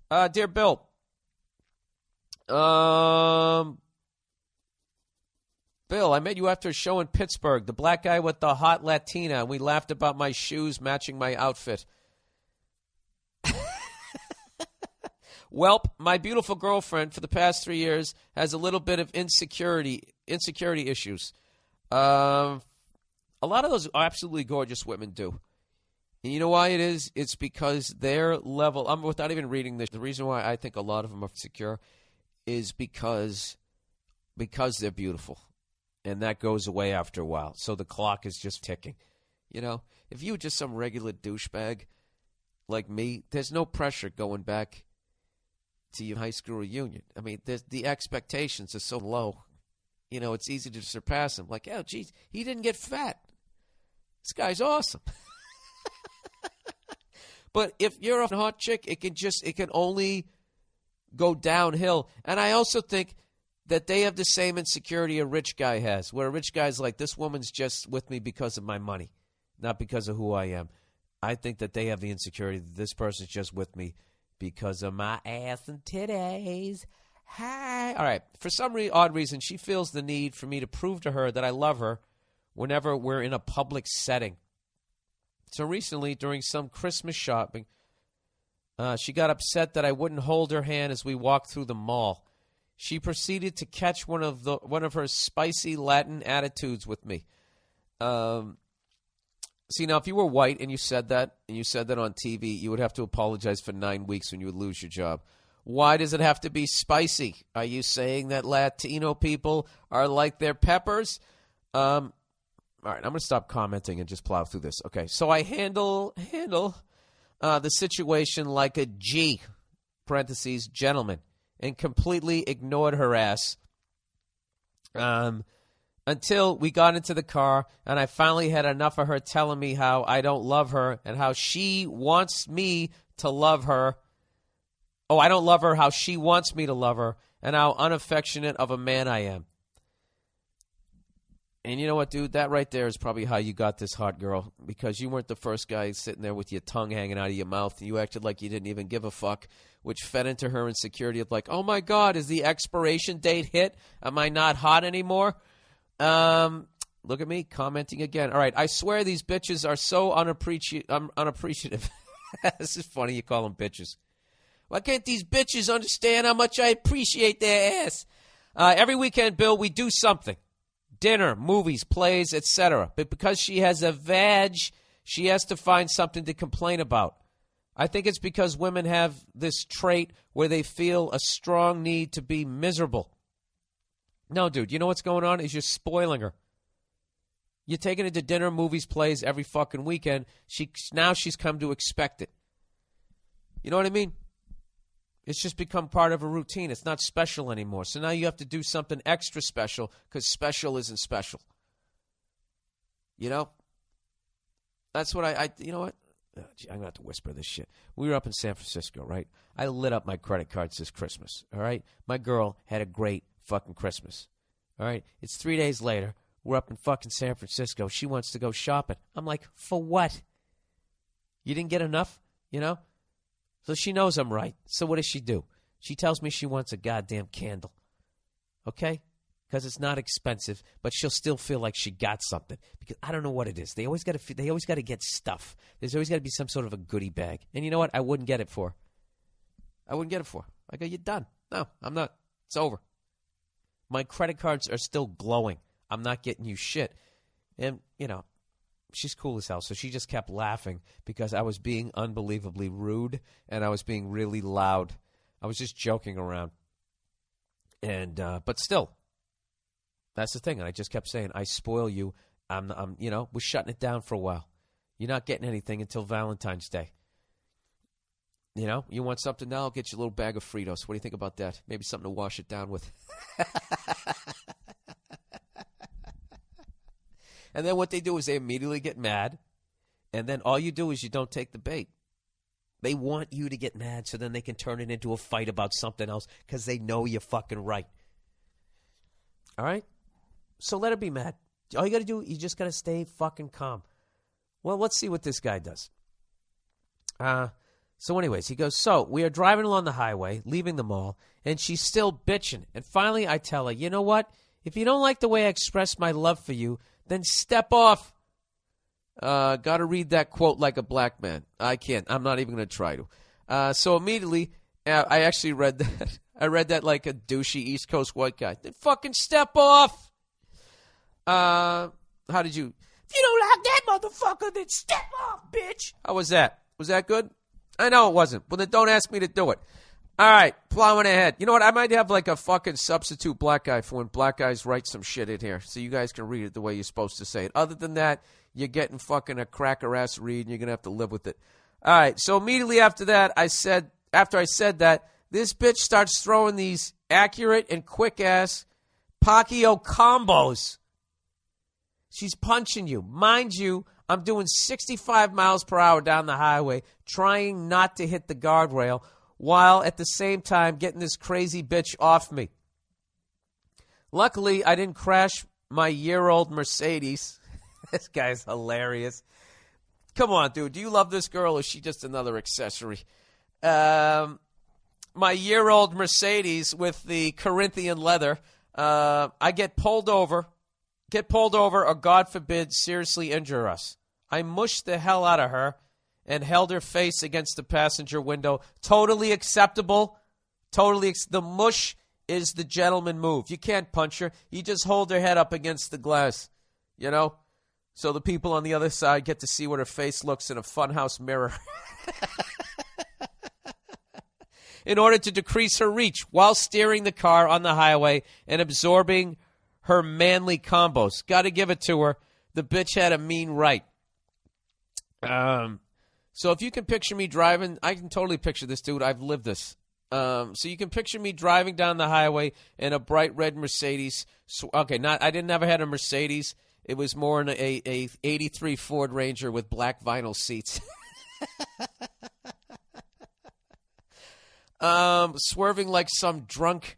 Dear Bill, Bill, I met you after a show in Pittsburgh. The black guy with the hot Latina, and we laughed about my shoes matching my outfit. Welp, my beautiful girlfriend for the past 3 years has a little bit of insecurity issues. A lot of those absolutely gorgeous women do. And you know why it is? It's because their level, without even reading this, the reason why I think a lot of them are insecure is because they're beautiful. And that goes away after a while. So the clock is just ticking. You know, if you were just some regular douchebag like me, there's no pressure going back to your high school reunion. I mean, the expectations are so low. You know, it's easy to surpass them. Like, oh, geez, he didn't get fat. This guy's awesome. But if you're a hot chick, it can only go downhill. And I also think that they have the same insecurity a rich guy has, where a rich guy's like, this woman's just with me because of my money, not because of who I am. I think that they have the insecurity that this person's just with me because of my ass and titties. Hi. All right. For some odd reason, she feels the need for me to prove to her that I love her whenever we're in a public setting. So recently, during some Christmas shopping, she got upset that I wouldn't hold her hand as we walked through the mall. She proceeded to catch one of her spicy Latin attitudes with me. See, now, if you were white and you said that on TV, you would have to apologize for 9 weeks when you would lose your job. Why does it have to be spicy? Are you saying that Latino people are like their peppers? All right, I'm going to stop commenting and just plow through this. Okay, so I handle the situation like a G, parentheses, gentleman, and completely ignored her ass until we got into the car, and I finally had enough of her telling me how I don't love her and how she wants me to love her. Oh, I don't love her, how she wants me to love her, and how unaffectionate of a man I am. And you know what, dude? That right there is probably how you got this hot girl, because you weren't the first guy sitting there with your tongue hanging out of your mouth, and you acted like you didn't even give a fuck, which fed into her insecurity of like, oh, my God, is the expiration date hit? Am I not hot anymore? Look at me commenting again. All right, I swear these bitches are so unappreciative. This is funny. You call them bitches. Why can't these bitches understand how much I appreciate their ass? Every weekend, Bill, we do something. Dinner, movies, plays, etc. But because she has a vag, she has to find something to complain about. I think it's because women have this trait where they feel a strong need to be miserable. No, dude, you know what's going on is you're spoiling her. You're taking her to dinner, movies, plays every fucking weekend. Now she's come to expect it. You know what I mean? It's just become part of a routine. It's not special anymore. So now you have to do something extra special because special isn't special. You know? That's what you know what? Oh, gee, I'm going to have to whisper this shit. We were up in San Francisco, right? I lit up my credit cards this Christmas, all right? My girl had a great fucking Christmas, all right? It's 3 days later. We're up in fucking San Francisco. She wants to go shopping. I'm like, for what? You didn't get enough, you know? So she knows I'm right. So what does she do? She tells me she wants a goddamn candle, okay? Because it's not expensive, but she'll still feel like she got something. Because I don't know what it is. They always got to get stuff. There's always got to be some sort of a goodie bag. And you know what? I wouldn't get it for her. I go, you're done. No, I'm not. It's over. My credit cards are still glowing. I'm not getting you shit. And, you know, she's cool as hell. So she just kept laughing because I was being unbelievably rude and I was being really loud. I was just joking around. And, but still, that's the thing. And I just kept saying, I spoil you. I'm, you know, we're shutting it down for a while. You're not getting anything until Valentine's Day. You know, you want something now? I'll get you a little bag of Fritos. What do you think about that? Maybe something to wash it down with. And then what they do is they immediately get mad. And then all you do is you don't take the bait. They want you to get mad so then they can turn it into a fight about something else because they know you're fucking right. All right? So let her be mad. All you got to do, you just got to stay fucking calm. Well, let's see what this guy does. So anyways, he goes, so we are driving along the highway, leaving the mall, and she's still bitching. And finally I tell her, you know what? If you don't like the way I express my love for you, then step off. Got to read that quote like a black man. I can't. I'm not even going to try to. So immediately, I actually read that. I read that like a douchey East Coast white guy. Then fucking step off. How did you? If you don't like that motherfucker, then step off, bitch. How was that? Was that good? I know it wasn't. Well, then don't ask me to do it. All right, plowing ahead. You know what? I might have like a fucking substitute black guy for when black guys write some shit in here so you guys can read it the way you're supposed to say it. Other than that, you're getting fucking a cracker-ass read and you're going to have to live with it. All right, so immediately after that, after I said that, this bitch starts throwing these accurate and quick-ass Pacquiao combos. She's punching you. Mind you, I'm doing 65 miles per hour down the highway, trying not to hit the guardrail, while at the same time getting this crazy bitch off me. Luckily, I didn't crash my year-old Mercedes. This guy's hilarious. Come on, dude. Do you love this girl or is she just another accessory? My year-old Mercedes with the Corinthian leather. I get pulled over, or God forbid, seriously injure us. I mushed the hell out of her and held her face against the passenger window. Totally acceptable. The mush is the gentleman move. You can't punch her. You just hold her head up against the glass, you know, so the people on the other side get to see what her face looks in a funhouse mirror. In order to decrease her reach while steering the car on the highway and absorbing her manly combos. Got to give it to her. The bitch had a mean right. So if you can picture me driving, I can totally picture this, dude. I've lived this. So you can picture me driving down the highway in a bright red Mercedes. Okay, I didn't ever had a Mercedes. It was more in a 83 Ford Ranger with black vinyl seats. Swerving like some drunk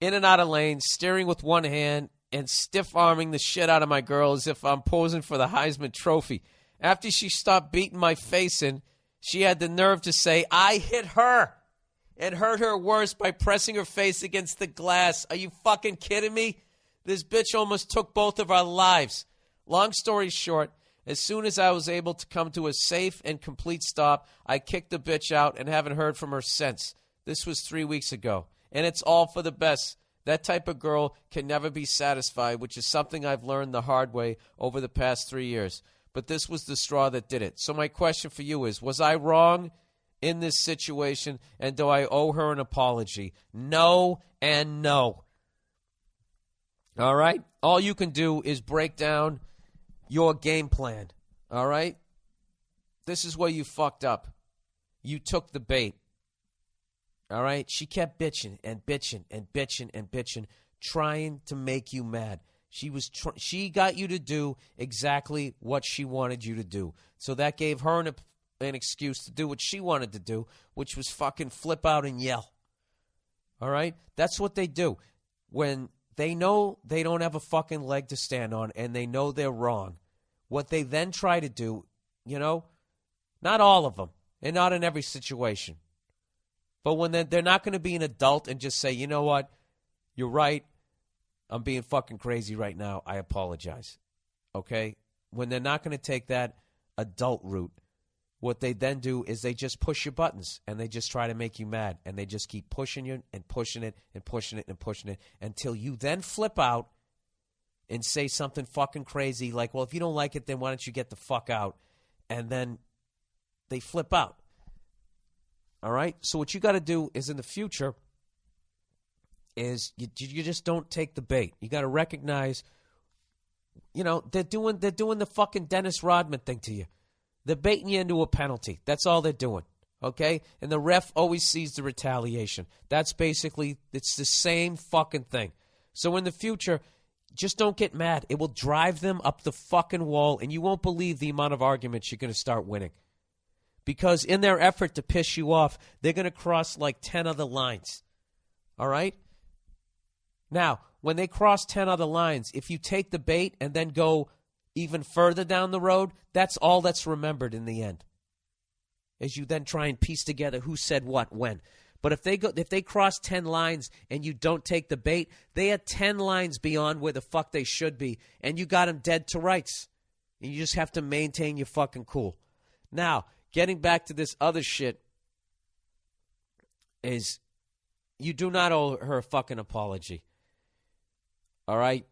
in and out of lanes, steering with one hand, and stiff-arming the shit out of my girl as if I'm posing for the Heisman Trophy. After she stopped beating my face in, she had the nerve to say, I hit her and hurt her worse by pressing her face against the glass. Are you fucking kidding me? This bitch almost took both of our lives. Long story short, as soon as I was able to come to a safe and complete stop, I kicked the bitch out and haven't heard from her since. This was 3 weeks ago, and it's all for the best. That type of girl can never be satisfied, which is something I've learned the hard way over the past 3 years. But this was the straw that did it. So my question for you is, was I wrong in this situation, and do I owe her an apology? No and no. All right? All you can do is break down your game plan. All right? This is where you fucked up. You took the bait. All right? She kept bitching and bitching and bitching and bitching, trying to make you mad. She got you to do exactly what she wanted you to do. So that gave her an excuse to do what she wanted to do, which was fucking flip out and yell. All right? That's what they do. When they know they don't have a fucking leg to stand on and they know they're wrong, what they then try to do, you know, not all of them and not in every situation, but when they're not going to be an adult and just say, you know what, you're right. I'm being fucking crazy right now. I apologize. Okay? When they're not going to take that adult route, what they then do is they just push your buttons and they just try to make you mad. And they just keep pushing you and pushing it and pushing it and pushing it until you then flip out and say something fucking crazy like, well, if you don't like it, then why don't you get the fuck out? And then they flip out. All right? So what you got to do is in the future is you just don't take the bait. You got to recognize, you know, they're doing the fucking Dennis Rodman thing to you. They're baiting you into a penalty. That's all they're doing, okay? And the ref always sees the retaliation. That's basically, it's the same fucking thing. So in the future, just don't get mad. It will drive them up the fucking wall, and you won't believe the amount of arguments you're going to start winning. Because in their effort to piss you off, they're going to cross like 10 other lines, all right? Now, when they cross 10 other lines, if you take the bait and then go even further down the road, that's all that's remembered in the end. as you then try and piece together who said what when. But if they cross 10 lines and you don't take the bait, they are 10 lines beyond where the fuck they should be, and you got them dead to rights. And you just have to maintain your fucking cool. Now, getting back to this other shit is you do not owe her a fucking apology. All right?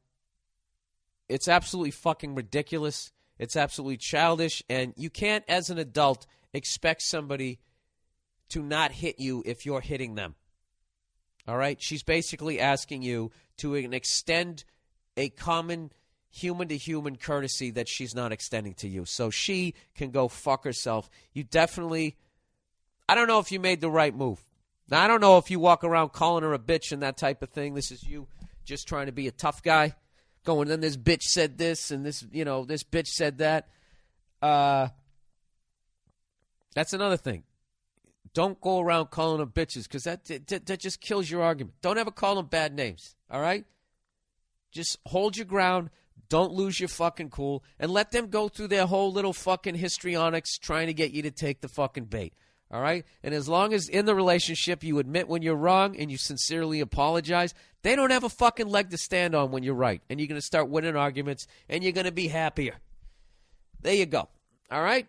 It's absolutely fucking ridiculous. It's absolutely childish, and you can't, as an adult, expect somebody to not hit you if you're hitting them. All right? She's basically asking you to extend a common human-to-human courtesy that she's not extending to you. So she can go fuck herself. You definitely, I don't know if you made the right move. Now, I don't know if you walk around calling her a bitch and that type of thing. This is you just trying to be a tough guy. Going, then this bitch said this, and this bitch said that. That's another thing. Don't go around calling them bitches, because that just kills your argument. Don't ever call them bad names, all right? Just hold your ground. Don't lose your fucking cool, and let them go through their whole little fucking histrionics trying to get you to take the fucking bait, all right? And as long as in the relationship you admit when you're wrong and you sincerely apologize, they don't have a fucking leg to stand on when you're right, and you're going to start winning arguments, and you're going to be happier. There you go, all right?